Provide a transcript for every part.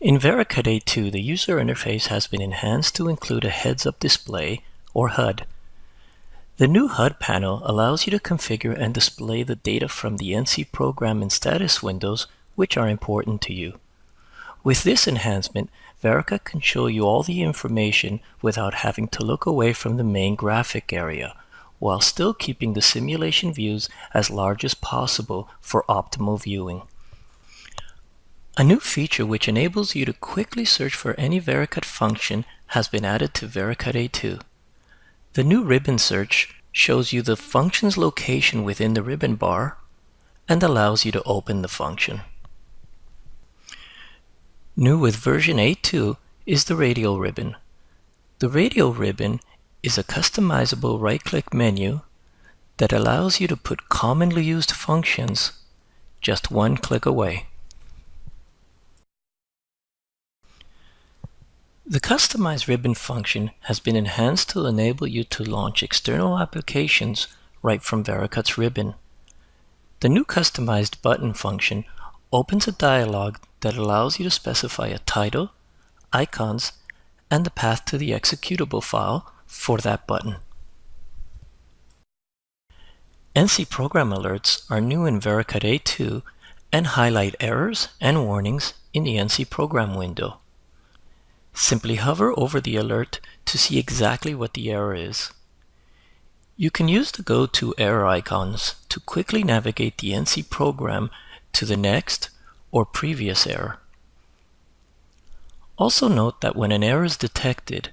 In Vericut A2, the user interface has been enhanced to include a heads-up display, or HUD. The new HUD panel allows you to configure and display the data from the NC program and status windows which are important to you. With this enhancement, Vericut can show you all the information without having to look away from the main graphic area, while still keeping the simulation views as large as possible for optimal viewing. A new feature which enables you to quickly search for any Vericut function has been added to Vericut A2. The new ribbon search shows you the function's location within the ribbon bar and allows you to open the function. New with version A2 is the radial ribbon. The radial ribbon is a customizable right-click menu that allows you to put commonly used functions just one click away. The Customize Ribbon function has been enhanced to enable you to launch external applications right from Vericut's ribbon. The new Customized Button function opens a dialog that allows you to specify a title, icons, and the path to the executable file for that button. NC Program Alerts are new in Vericut A2 and highlight errors and warnings in the NC Program window. Simply hover over the alert to see exactly what the error is. You can use the go-to error icons to quickly navigate the NC program to the next or previous error. Also note that when an error is detected,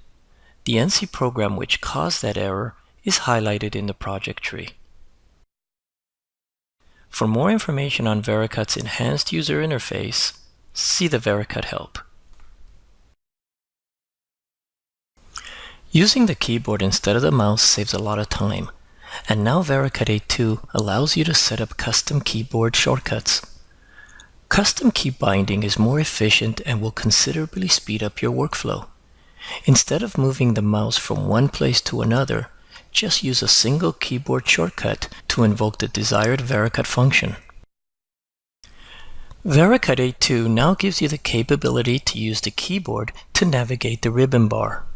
the NC program which caused that error is highlighted in the project tree. For more information on Vericut's enhanced user interface, see the Vericut help. Using the keyboard instead of the mouse saves a lot of time, and now Vericut A2 allows you to set up custom keyboard shortcuts. Custom key binding is more efficient and will considerably speed up your workflow. Instead of moving the mouse from one place to another, just use a single keyboard shortcut to invoke the desired Vericut function. Vericut A2 now gives you the capability to use the keyboard to navigate the ribbon bar.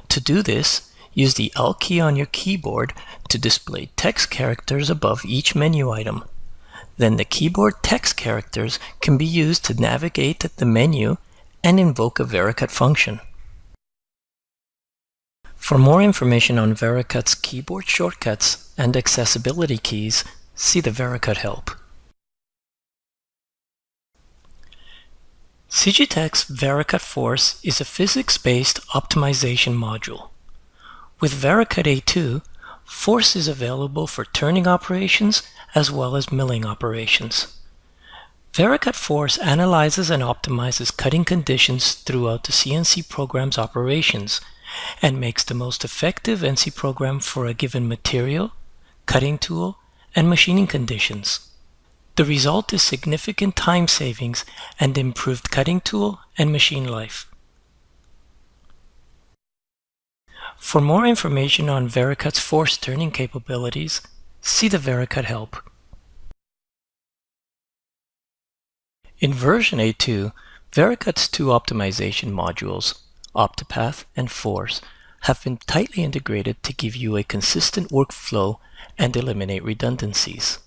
To do this, use the Alt key on your keyboard to display text characters above each menu item. Then the keyboard text characters can be used to navigate the menu and invoke a Vericut function. For more information on Vericut's keyboard shortcuts and accessibility keys, see the Vericut help. Cgtech's Vericut Force is a physics-based optimization module. With Vericut A2, Force is available for turning operations as well as milling operations. Vericut Force analyzes and optimizes cutting conditions throughout the CNC program's operations and makes the most effective NC program for a given material, cutting tool, and machining conditions. The result is significant time savings and improved cutting tool and machine life. For more information on Vericut's force turning capabilities, see the Vericut help. In version A2, Vericut's two optimization modules, OptiPath and Force, have been tightly integrated to give you a consistent workflow and eliminate redundancies.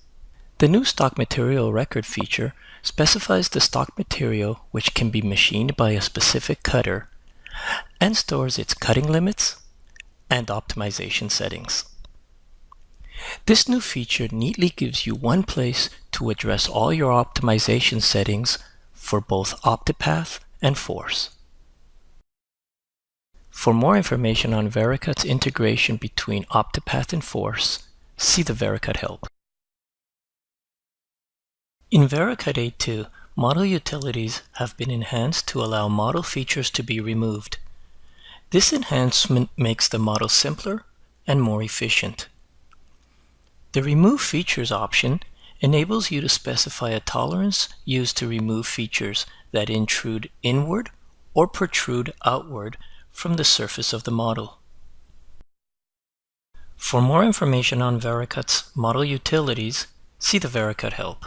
The new stock material record feature specifies the stock material which can be machined by a specific cutter and stores its cutting limits and optimization settings. This new feature neatly gives you one place to address all your optimization settings for both OptiPath and Force. For more information on Vericut's integration between OptiPath and Force, see the Vericut help. In Vericut A2, model utilities have been enhanced to allow model features to be removed. This enhancement makes the model simpler and more efficient. The Remove Features option enables you to specify a tolerance used to remove features that intrude inward or protrude outward from the surface of the model. For more information on Vericut's model utilities, see the Vericut help.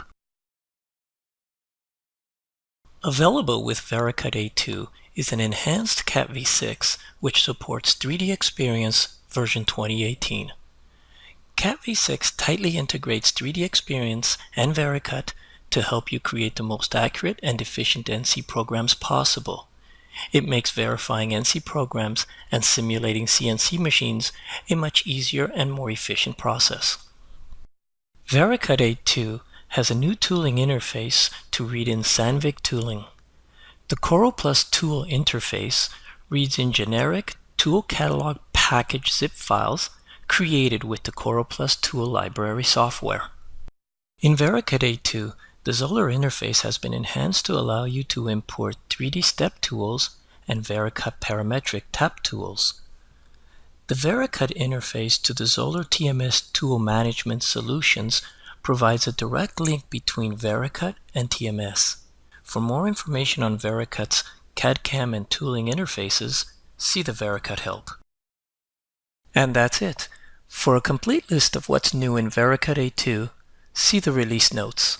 Available with Vericut A2 is an enhanced Cat v6 which supports 3D Experience version 2018. Cat v6 tightly integrates 3D Experience and Vericut to help you create the most accurate and efficient NC programs possible. It makes verifying NC programs and simulating CNC machines a much easier and more efficient process. Vericut A2 has a new tooling interface to read in Sandvik tooling. The Coral Plus tool interface reads in generic tool catalog package zip files created with the Coral Plus tool library software. In Vericut A2, the Zoller interface has been enhanced to allow you to import 3D step tools and Vericut parametric tap tools. The Vericut interface to the Zoller TMS tool management solutions provides a direct link between Vericut and TMS. For more information on Vericut's CAD/CAM and tooling interfaces, see the Vericut help. And that's it. For a complete list of what's new in Vericut A2, see the release notes.